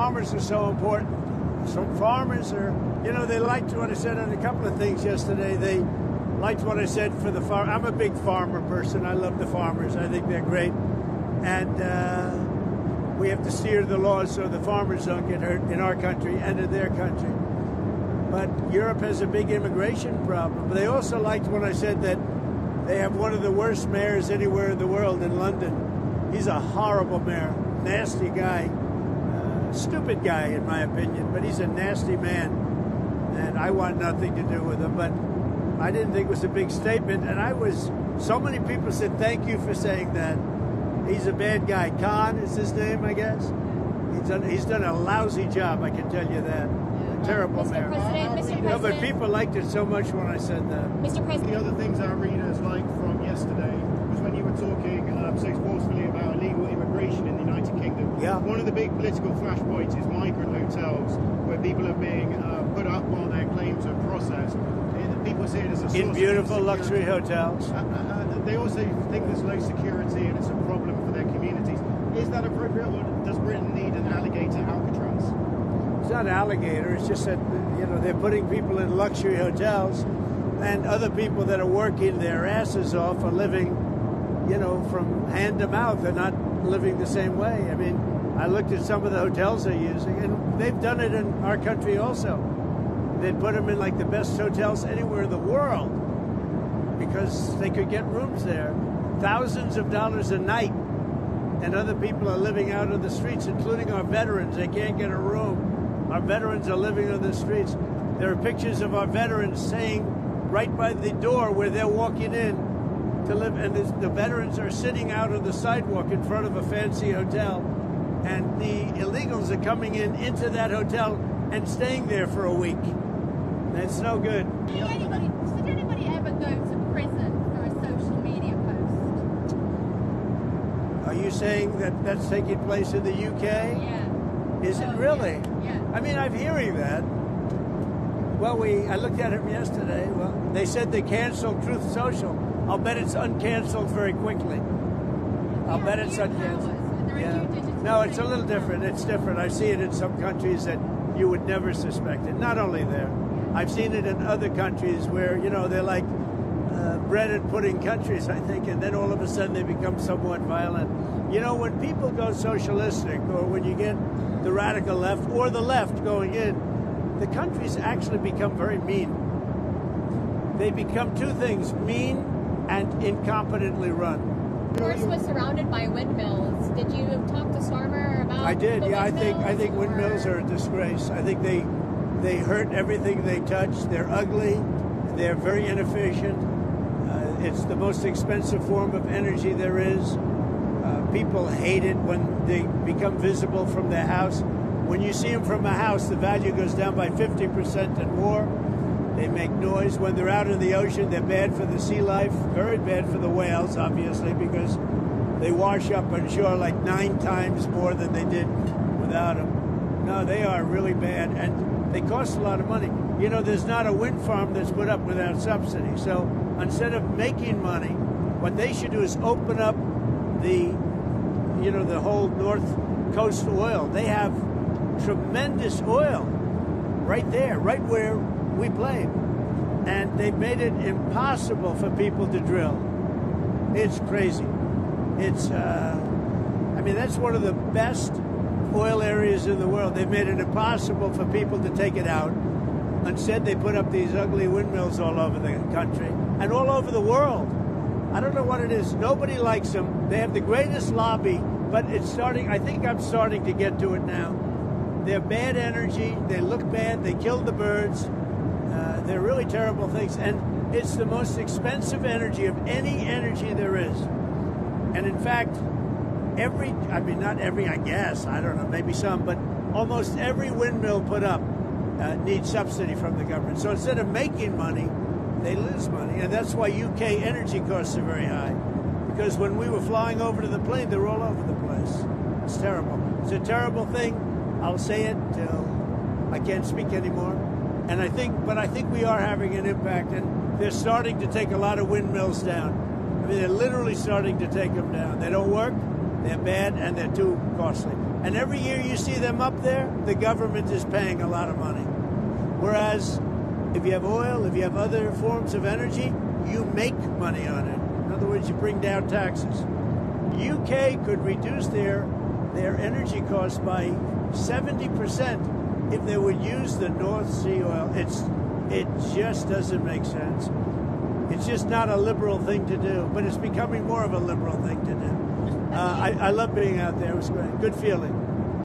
farmers are so important. So farmers are, you know, they liked what I said on a couple of things yesterday. They liked what I said for the farm. I'm a big farmer person. I love the farmers. I think they're great. And we have to steer the laws so the farmers don't get hurt in our country and in their country. But Europe has a big immigration problem. They also liked when I said that they have one of the worst mayors anywhere in the world in London. He's a horrible mayor, nasty guy, stupid guy in my opinion, but he's a nasty man, and I want nothing to do with him. But I didn't think it was a big statement, and so many people said thank you for saying that. He's a bad guy. Khan is his name, I guess. He's done a lousy job, I can tell you that. Terrible mayor. Mr. President. No, but people liked it so much when I said that. Mr. President. The other things our readers liked from yesterday was when you were talking so forcefully about illegal immigration in the United Kingdom. Yeah. One of the big political flashpoints is migrant hotels, where people are being put up while their claims are processed. People see it as a source in beautiful of luxury hotels. They also think there's low security and it's a problem for their communities. Is that appropriate, or does Britain need an alligator Alcatraz? It's not alligator. It's just that, you know, they're putting people in luxury hotels, and other people that are working their asses off are living, you know, from hand to mouth. They're not living the same way. I mean, I looked at some of the hotels they're using, and they've done it in our country also. They put them in like the best hotels anywhere in the world because they could get rooms there, thousands of dollars a night, and other people are living out on the streets, including our veterans. They can't get a room. Our veterans are living on the streets. There are pictures of our veterans saying right by the door where they're walking in to live, and the veterans are sitting out on the sidewalk in front of a fancy hotel, and the illegals are coming into that hotel and staying there for a week. That's no good. Did anybody ever go to prison for a social media post? Are you saying that that's taking place in the UK? Yeah. Is it really? Yeah. I mean, I'm hearing that. Well, I looked at him yesterday. Well, they said they canceled Truth Social. I'll bet it's uncanceled very quickly. I'll bet it's uncanceled. Yeah. No, it's a little different. It's different. I see it in some countries that you would never suspect it. Not only there. I've seen it in other countries where, you know, they're like bread and pudding countries, I think, and then all of a sudden they become somewhat violent. You know, when people go socialistic, or when you get the radical left or the left going in, the countries actually become very mean. They become two things, mean and incompetently run. The course was surrounded by windmills. Did you talk to Starmer about I did, the yeah. I windmills, think windmills are a disgrace. I think they hurt everything they touch. They're ugly. They're very inefficient. It's the most expensive form of energy there is. People hate it when they become visible from their house. When you see them from a house, the value goes down by 50% and more. They make noise. When they're out in the ocean, they're bad for the sea life, very bad for the whales, obviously, because they wash up on shore like 9 times more than they did without them. No, they are really bad, and they cost a lot of money. You know, there's not a wind farm that's put up without subsidy. So instead of making money, what they should do is open up the whole North Coast oil. They have tremendous oil right there, right where we played. And they've made it impossible for people to drill. It's crazy. It's, I mean, that's one of the best oil areas in the world. They've made it impossible for people to take it out. Instead, they put up these ugly windmills all over the country and all over the world. I don't know what it is. Nobody likes them. They have the greatest lobby, but it's starting. I think I'm starting to get to it now. They're bad energy. They look bad. They kill the birds. They're really terrible things. And it's the most expensive energy of any energy there is. And in fact, not every, I guess, I don't know, maybe some, but almost every windmill put up needs subsidy from the government. So instead of making money, they lose money. And that's why UK energy costs are very high. Because when we were flying over to the plane, they're all over the place. It's terrible. It's a terrible thing. I'll say it till I can't speak anymore. And I think we are having an impact, and they're starting to take a lot of windmills down. I mean, they're literally starting to take them down. They don't work. They're bad and they're too costly. And every year you see them up there, the government is paying a lot of money. Whereas if you have oil, if you have other forms of energy, you make money on it. In other words, you bring down taxes. UK could reduce their energy costs by 70% if they would use the North Sea oil. It just doesn't make sense. It's just not a liberal thing to do, but it's becoming more of a liberal thing to do. I love being out there. It was great. Good feeling.